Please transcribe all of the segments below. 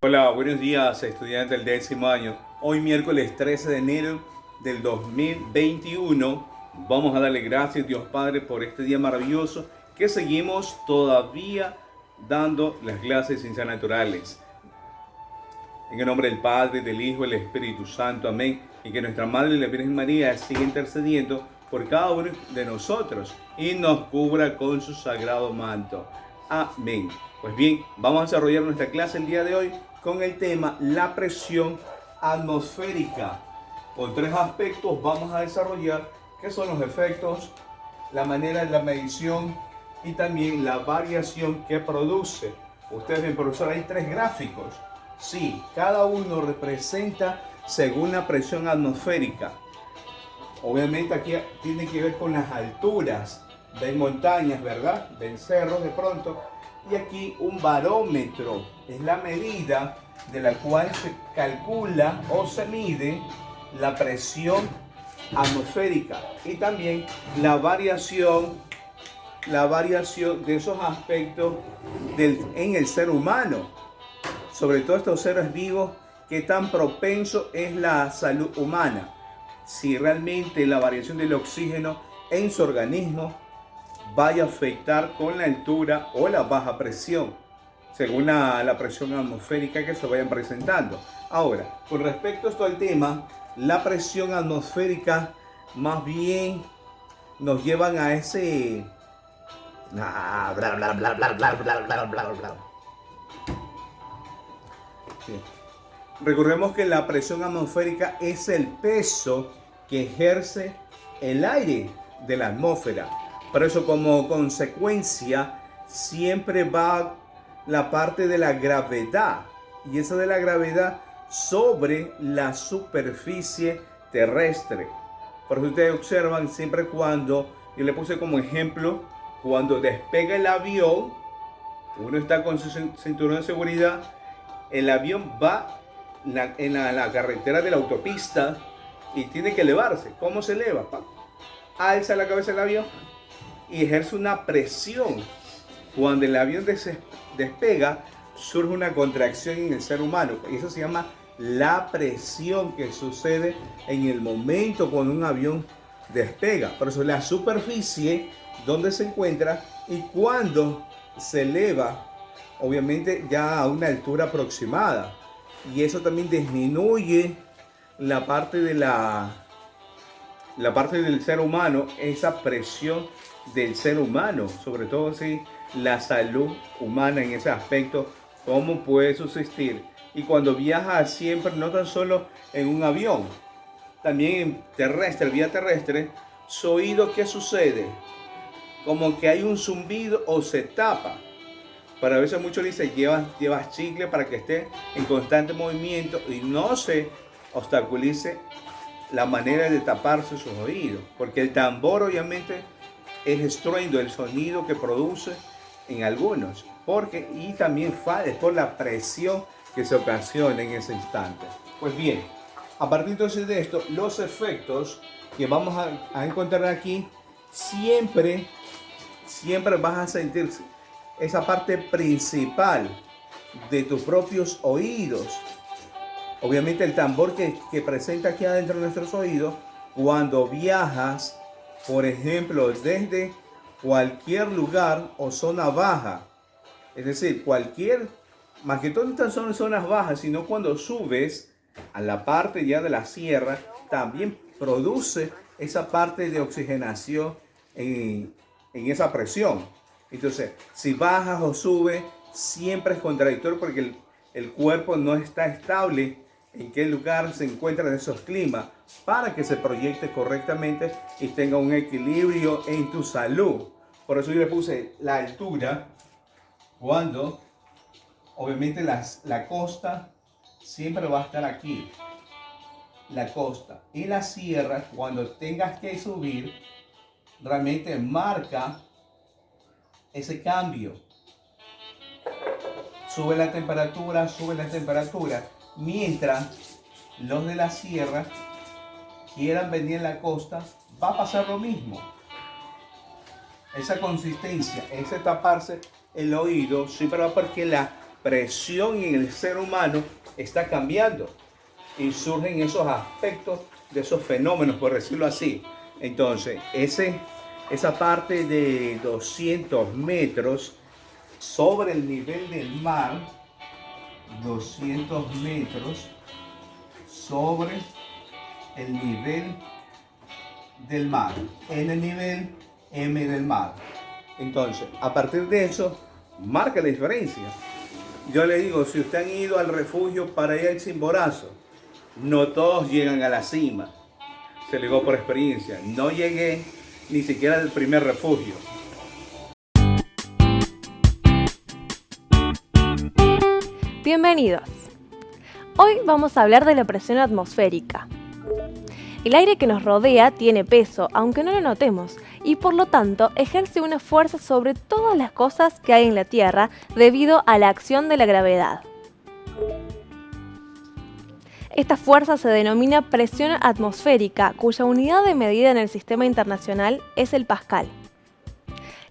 Hola, buenos días, estudiante del décimo año. Hoy miércoles 13 de enero del 2021 vamos a darle gracias a Dios Padre por este día maravilloso que seguimos todavía dando las clases de ciencias naturales. En el nombre del Padre, del Hijo y del Espíritu Santo, amén. Y que nuestra Madre la Virgen María siga intercediendo por cada uno de nosotros y nos cubra con su sagrado manto. Amén. Pues bien, vamos a desarrollar nuestra clase el día de hoy con el tema la presión atmosférica. Con tres aspectos vamos a desarrollar que son los efectos, la manera de la medición y también la variación que produce. Ustedes ven, profesor, hay tres gráficos. Sí, cada uno representa según la presión atmosférica. Obviamente aquí tiene que ver con las alturas. Ven montañas, ¿verdad? Ven cerros de pronto. Y aquí un barómetro. Es la medida de la cual se calcula o se mide la presión atmosférica. Y también la variación de esos aspectos en el ser humano. Sobre todo estos seres vivos, qué tan propenso es la salud humana. Si realmente la variación del oxígeno en su organismo vaya a afectar con la altura o la baja presión, según la presión atmosférica que se vayan presentando. Ahora, con respecto a esto al tema, la presión atmosférica más bien nos llevan a ese... Bla, bla, bla, bla, bla, bla, bla, bla, bla, bla. Sí. Recordemos que la presión atmosférica es el peso que ejerce el aire de la atmósfera. Por eso, como consecuencia, siempre va la parte de la gravedad. Y esa de la gravedad sobre la superficie terrestre. Por eso ustedes observan siempre cuando, yo le puse como ejemplo, cuando despega el avión, uno está con su cinturón de seguridad, el avión va en la carretera de la autopista y tiene que elevarse. ¿Cómo se eleva? Alza la cabeza del avión y ejerce una presión. Cuando el avión despega, surge una contracción en el ser humano. Y eso se llama la presión que sucede en el momento cuando un avión despega. Por eso la superficie donde se encuentra y cuando se eleva, obviamente ya a una altura aproximada. Y eso también disminuye la parte de la parte del ser humano, esa presión del ser humano, sobre todo si la salud humana en ese aspecto, cómo puede subsistir. Y cuando viaja siempre, no tan solo en un avión, también en terrestre, vía terrestre, su oído, ¿qué sucede? Como que hay un zumbido o se tapa. Para a veces muchos dicen, llevas chicle para que esté en constante movimiento y no se obstaculice la manera de taparse sus oídos. Porque el tambor obviamente es estruendo, el sonido que produce en algunos. Y también es por la presión que se ocasiona en ese instante. Pues bien, a partir entonces de esto, los efectos que vamos a encontrar aquí, siempre vas a sentir esa parte principal de tus propios oídos. Obviamente el tambor que presenta aquí adentro de nuestros oídos, cuando viajas, por ejemplo, desde cualquier lugar o zona baja, es decir, más que todo no tan solo en zonas bajas, sino cuando subes a la parte ya de la sierra, también produce esa parte de oxigenación en esa presión. Entonces, si bajas o subes, siempre es contradictorio porque el cuerpo no está estable en qué lugar se encuentra en esos climas para que se proyecte correctamente y tenga un equilibrio en tu salud. Por eso yo le puse la altura cuando obviamente la costa siempre va a estar aquí. La costa y la sierra, cuando tengas que subir, realmente marca ese cambio. Sube la temperatura, mientras los de la sierra quieran venir en la costa, va a pasar lo mismo. Esa consistencia, ese taparse el oído, siempre va porque presión en el ser humano está cambiando y surgen esos aspectos de esos fenómenos, por decirlo así. Entonces, esa parte de 200 metros sobre el nivel del mar, 200 metros sobre el nivel del mar, en el nivel M del mar. Entonces, a partir de eso, marca la diferencia. Yo le digo, si usted han ido al refugio para ir al Chimborazo, no todos llegan a la cima. Se lo digo por experiencia, no llegué ni siquiera al primer refugio. Bienvenidos. Hoy vamos a hablar de la presión atmosférica. El aire que nos rodea tiene peso, aunque no lo notemos, y por lo tanto ejerce una fuerza sobre todas las cosas que hay en la Tierra debido a la acción de la gravedad. Esta fuerza se denomina presión atmosférica, cuya unidad de medida en el sistema internacional es el pascal.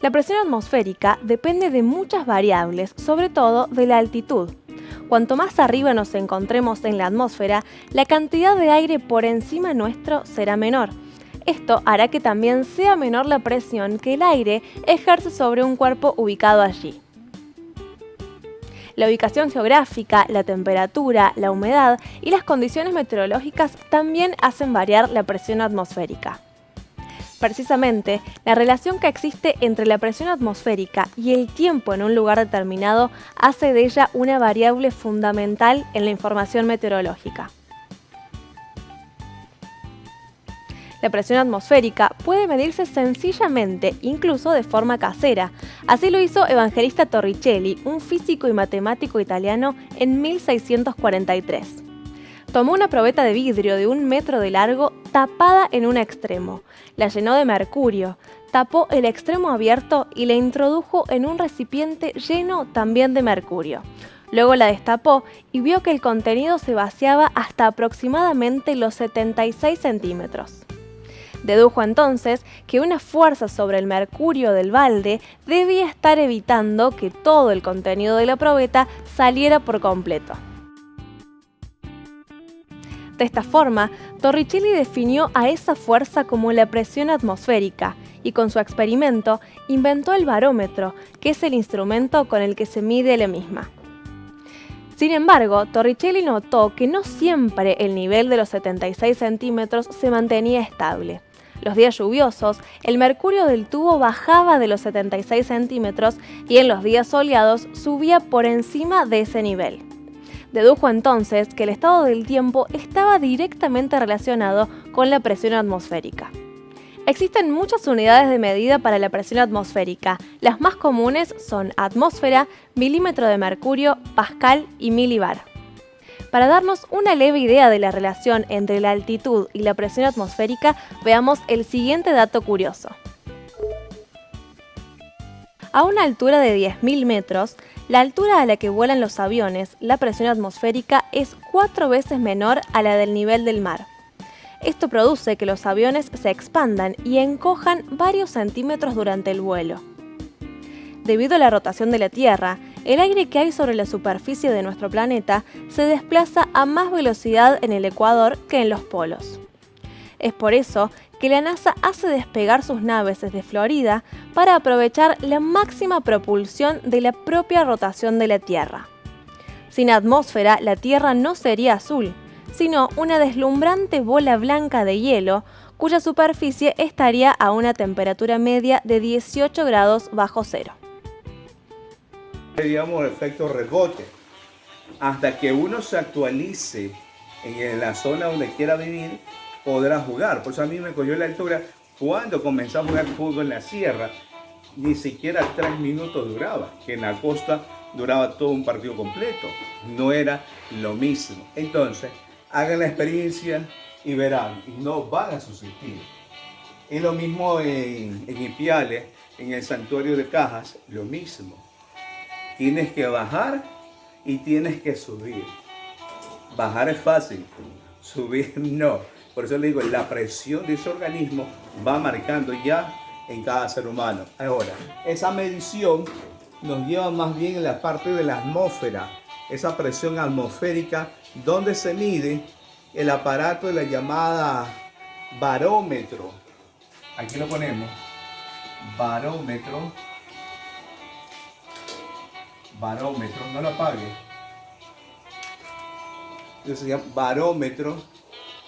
La presión atmosférica depende de muchas variables, sobre todo de la altitud. Cuanto más arriba nos encontremos en la atmósfera, la cantidad de aire por encima nuestro será menor. Esto hará que también sea menor la presión que el aire ejerce sobre un cuerpo ubicado allí. La ubicación geográfica, la temperatura, la humedad y las condiciones meteorológicas también hacen variar la presión atmosférica. Precisamente, la relación que existe entre la presión atmosférica y el tiempo en un lugar determinado hace de ella una variable fundamental en la información meteorológica. La presión atmosférica puede medirse sencillamente, incluso de forma casera. Así lo hizo Evangelista Torricelli, un físico y matemático italiano, en 1643. Tomó una probeta de vidrio de 1 metro de largo tapada en un extremo, la llenó de mercurio, tapó el extremo abierto y la introdujo en un recipiente lleno también de mercurio. Luego la destapó y vio que el contenido se vaciaba hasta aproximadamente los 76 centímetros. Dedujo entonces que una fuerza sobre el mercurio del balde debía estar evitando que todo el contenido de la probeta saliera por completo. De esta forma, Torricelli definió a esa fuerza como la presión atmosférica y con su experimento inventó el barómetro, que es el instrumento con el que se mide la misma. Sin embargo, Torricelli notó que no siempre el nivel de los 76 centímetros se mantenía estable. Los días lluviosos, el mercurio del tubo bajaba de los 76 centímetros y en los días soleados subía por encima de ese nivel. Dedujo entonces que el estado del tiempo estaba directamente relacionado con la presión atmosférica. Existen muchas unidades de medida para la presión atmosférica. Las más comunes son atmósfera, milímetro de mercurio, pascal y milibar. Para darnos una leve idea de la relación entre la altitud y la presión atmosférica, veamos el siguiente dato curioso. A una altura de 10.000 metros, la altura a la que vuelan los aviones, la presión atmosférica es 4 veces menor a la del nivel del mar. Esto produce que los aviones se expandan y encojan varios centímetros durante el vuelo. Debido a la rotación de la Tierra, el aire que hay sobre la superficie de nuestro planeta se desplaza a más velocidad en el ecuador que en los polos. Es por eso que la NASA hace despegar sus naves desde Florida para aprovechar la máxima propulsión de la propia rotación de la Tierra. Sin atmósfera, la Tierra no sería azul, sino una deslumbrante bola blanca de hielo, cuya superficie estaría a una temperatura media de 18 grados bajo cero. Digamos, efecto rebote. Hasta que uno se actualice en la zona donde quiera vivir, podrá jugar. Por eso a mí me cogió la altura cuando comencé a jugar fútbol en la sierra. Ni siquiera 3 minutos duraba, que en la costa duraba todo un partido completo. No era lo mismo. Entonces, hagan la experiencia y verán, no van a subsistir. Es lo mismo en Ipiales, en el santuario de Cajas, lo mismo. Tienes que bajar y tienes que subir. Bajar es fácil, subir no. Por eso le digo, la presión de ese organismo va marcando ya en cada ser humano. Ahora, esa medición nos lleva más bien en la parte de la atmósfera, esa presión atmosférica donde se mide el aparato de la llamada barómetro. Aquí lo ponemos, barómetro, no lo apague. Entonces se llama barómetro.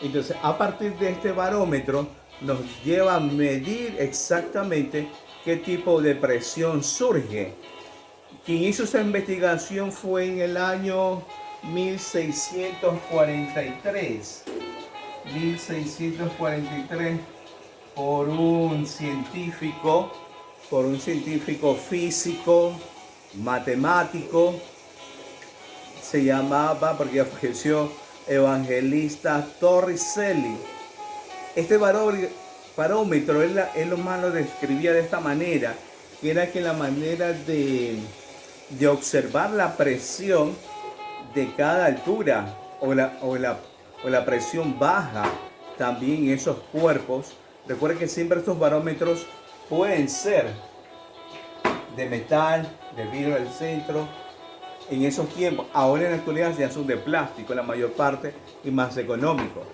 Entonces a partir de este barómetro nos lleva a medir exactamente qué tipo de presión surge. Quien hizo esa investigación fue en el año 1643 por un científico físico, matemático, se llamaba, porque ya falleció, Evangelista Torricelli. Este barómetro, él lo describía de esta manera, que era que la manera de observar la presión de cada altura o la presión baja también en esos cuerpos. Recuerden que siempre estos barómetros pueden ser de metal, de vidrio del centro. En esos tiempos, ahora en la actualidad ya son de plástico la mayor parte y más económico.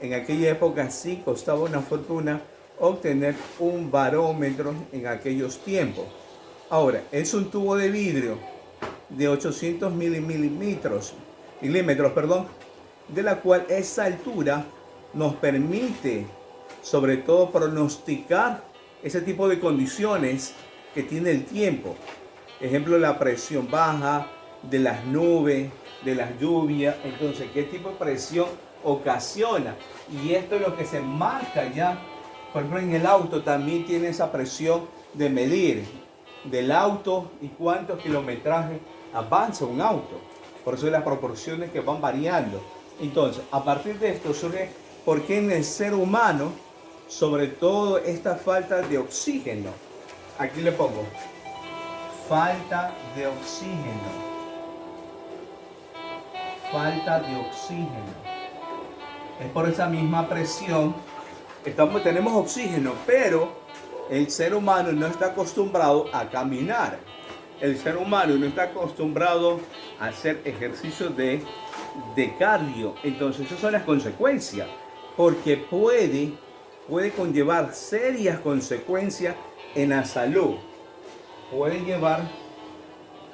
En aquella época sí costaba una fortuna obtener un barómetro en aquellos tiempos. Ahora, es un tubo de vidrio de 800 milímetros, de la cual esa altura nos permite sobre todo pronosticar ese tipo de condiciones que tiene el tiempo. Ejemplo, la presión baja de las nubes, de las lluvias. Entonces, ¿qué tipo de presión ocasiona? Y esto es lo que se marca ya. Por ejemplo, en el auto también tiene esa presión de medir del auto y cuántos kilometrajes avanza un auto. Por eso las proporciones que van variando. Entonces, a partir de esto surge por qué en el ser humano, sobre todo esta falta de oxígeno. Aquí le pongo falta de oxígeno. Falta de oxígeno. Es por esa misma presión. Tenemos oxígeno, pero el ser humano no está acostumbrado a caminar. El ser humano no está acostumbrado a hacer ejercicios de cardio. Entonces, esas son las consecuencias. Porque puede conllevar serias consecuencias en la salud. Puede llevar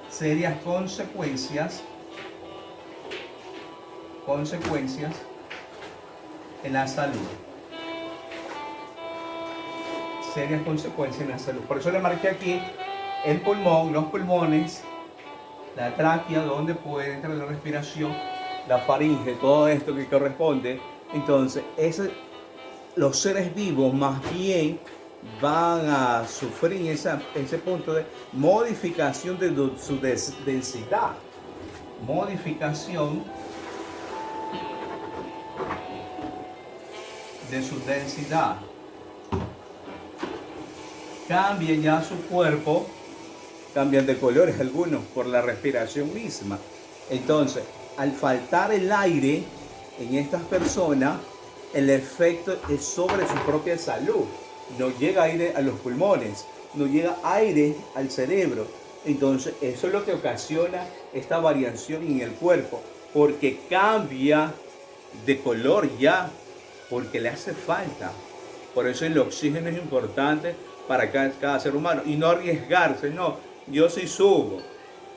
serias consecuencias en la salud. Serias consecuencias en la salud. Por eso le marqué aquí el pulmón, los pulmones, la tráquea, donde puede entrar la respiración, la faringe, todo esto que corresponde. Entonces, los seres vivos más bien van a sufrir ese punto de modificación de su densidad. Modificación de su densidad. Cambia ya su cuerpo, cambian de colores algunos por la respiración misma. Entonces, al faltar el aire en estas personas, el efecto es sobre su propia salud. No llega aire a los pulmones, no llega aire al cerebro. Entonces, eso es lo que ocasiona esta variación en el cuerpo, porque cambia de color ya, porque le hace falta. Por eso el oxígeno es importante para cada ser humano. Y no arriesgarse, no, yo sí subo,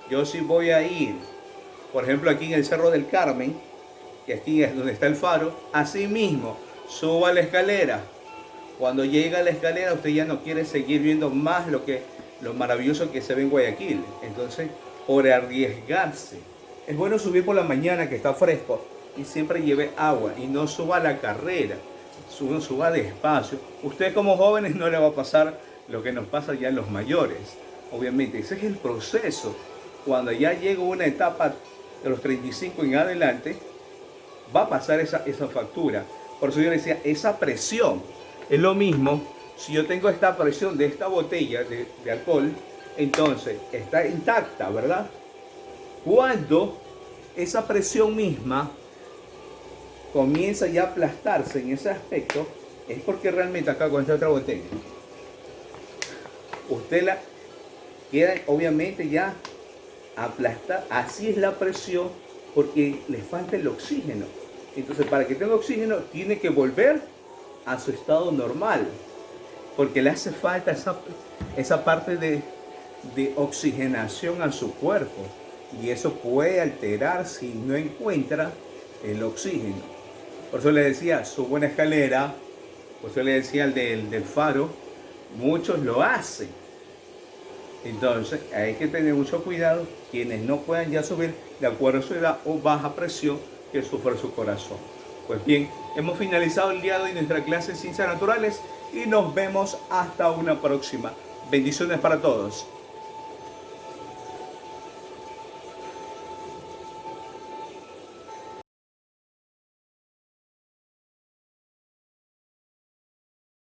yo sí voy a ir. Por ejemplo, aquí en el Cerro del Carmen, que aquí es donde está el faro, así mismo, suba la escalera. Cuando llega a la escalera, usted ya no quiere seguir viendo más lo maravilloso que se ve en Guayaquil. Entonces, por arriesgarse, es bueno subir por la mañana que está fresco y siempre lleve agua y no suba a la carrera, suba despacio. Usted como jóvenes no le va a pasar lo que nos pasa ya en los mayores. Obviamente, ese es el proceso. Cuando ya llega una etapa de los 35 en adelante, va a pasar esa factura. Por eso yo le decía, esa presión es lo mismo. Si yo tengo esta presión de esta botella de alcohol, entonces está intacta, ¿verdad? Cuando esa presión misma comienza ya a aplastarse en ese aspecto, es porque realmente acá con esta otra botella, usted quedan obviamente ya aplastadas. Así es la presión porque les falta el oxígeno. Entonces, para que tenga oxígeno, tiene que volver a su estado normal, porque le hace falta esa parte de oxigenación a su cuerpo, y eso puede alterar si no encuentra el oxígeno. Por eso le decía, su buena escalera, por eso le decía el del faro, muchos lo hacen. Entonces hay que tener mucho cuidado quienes no puedan ya subir de acuerdo a su edad o baja presión que sufre su corazón. Pues bien, hemos finalizado el día de hoy nuestra clase de Ciencias Naturales y nos vemos hasta una próxima. Bendiciones para todos.